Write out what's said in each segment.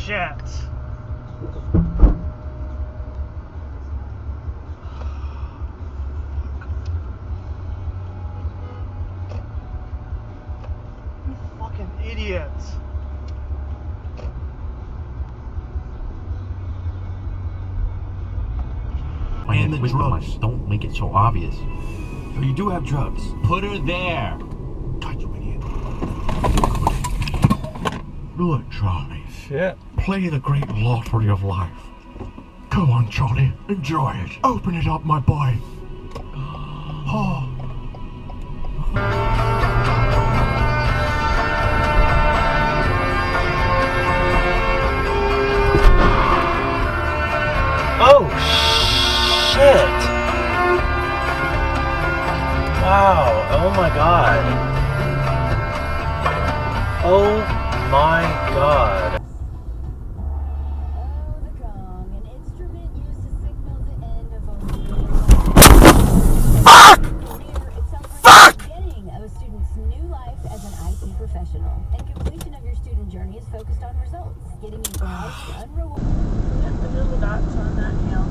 shit. You fucking idiots. And the drugs. Don't make it so obvious. So you do have drugs. Put her there. God, you idiot. Do it, Charlie. Shit. Play the great lottery of life. Go on, Charlie. Enjoy it. Open it up, my boy. Oh. Oh, shit. Wow. Oh my god. Oh my god. Of a student's new life as an IT professional, and completion of your student journey is focused on results, getting you from life to unrewarded. Get the little dots on that hill.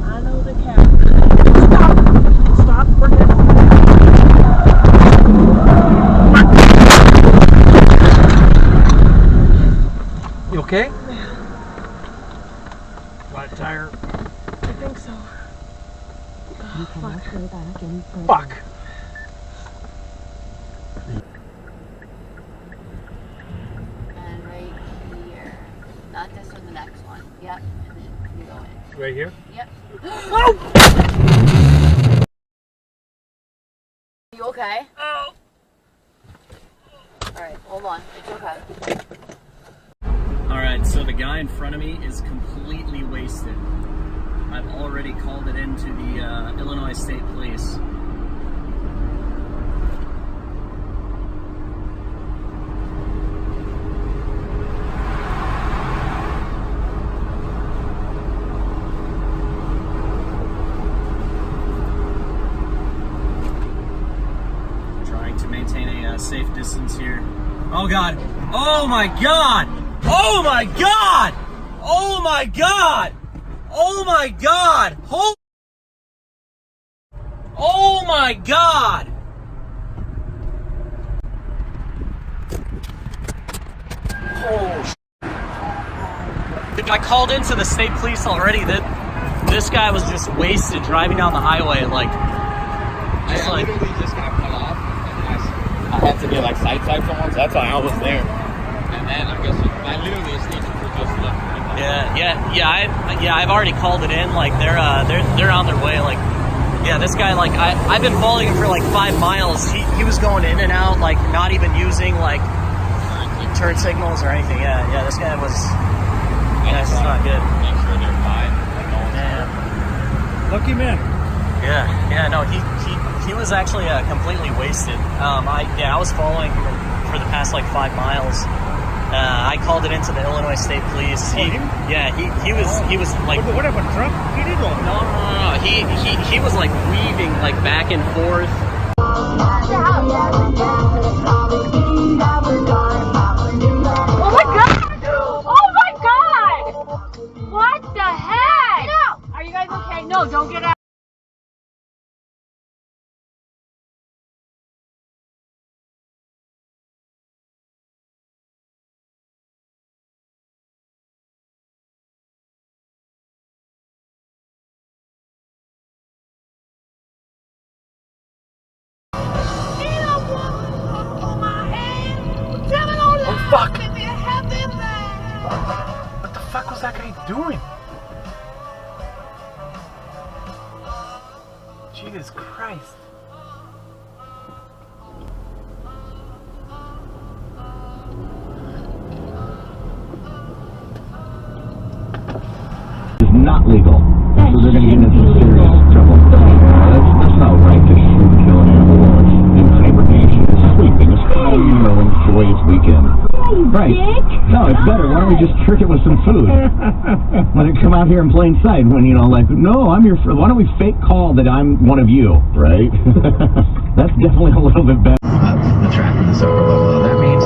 I know the cap. Stop. You okay? Flat tire. I think so. You can fuck. go back any further. Fuck. And right here. Not this one, the next one. Yep. And then you go in. Right here? Yep. You okay? Oh. Alright, hold on. It's okay. Alright, so the guy in front of me is completely wasted. I've already called it into the Illinois State Police. Trying to maintain a safe distance here. Oh god! Oh my god! Oh my god! Oh my god! Oh my god! Oh my god! Oh, I called into the state police already. That this guy was just wasted driving down the highway, like just like. Literally just got cut off, and I had to get like side someone, so that's why I was there. And then I guess I literally a state trooper just left. I've already called it in. Like they're on their way. Like, yeah, this guy, like I've been following him for like 5 miles. He was going in and out, like not even using like turn signals or anything. Yeah, this guy was. Yeah, it's not good. Make sure they're fine. Like no one's hurt. Lucky man. Yeah, no, he was actually completely wasted. I was following him for the past like 5 miles. I called it into the Illinois State Police. He was like. What happened, truck? He did one. No. He was like weaving like back and forth. Oh my god! Oh my god! What the heck? Get out! Are you guys okay? No, don't get out. Oh fuck! What the fuck was that guy doing? Jesus Christ. Is not legal. So they're going to get into some serious trouble. That's not right to shoot, kill an animal while it's in hibernation. It's sleeping. It's fine, you know, enjoy its weekend. Right. No, it's better. Why don't we just trick it with some food? Let it come out here in plain sight when, you know, like, no, I'm your friend. Why don't we fake call that I'm one of you, right? That's definitely a little bit better. The track with the silver logo, that means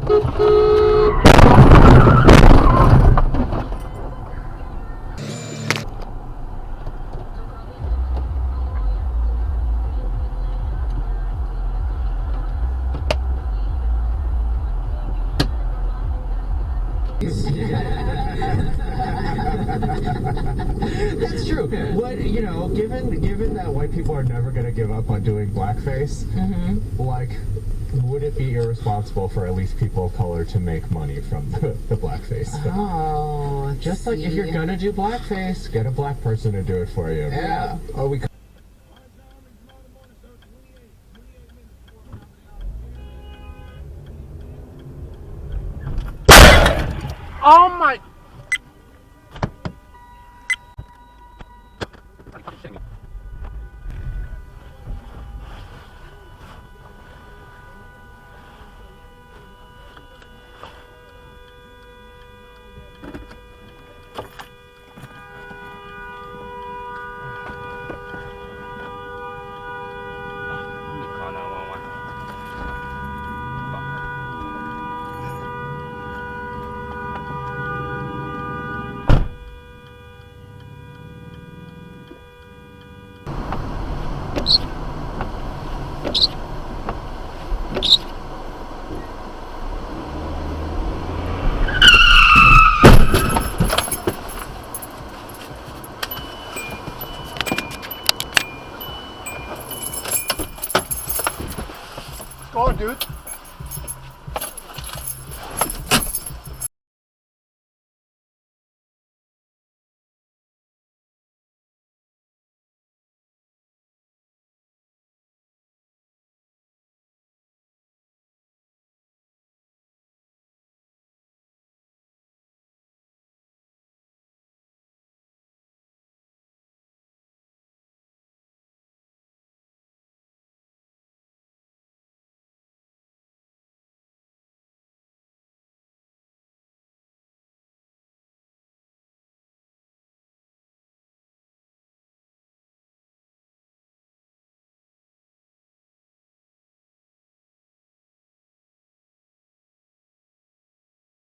That's true. But you know, given that white people are never gonna give up on doing blackface, like, would it be irresponsible for at least people of color to make money from the blackface? Oh, Just like if you're gonna do blackface, get a black person to do it for you. Yeah. Oh, we. Oh my. Go on, dude.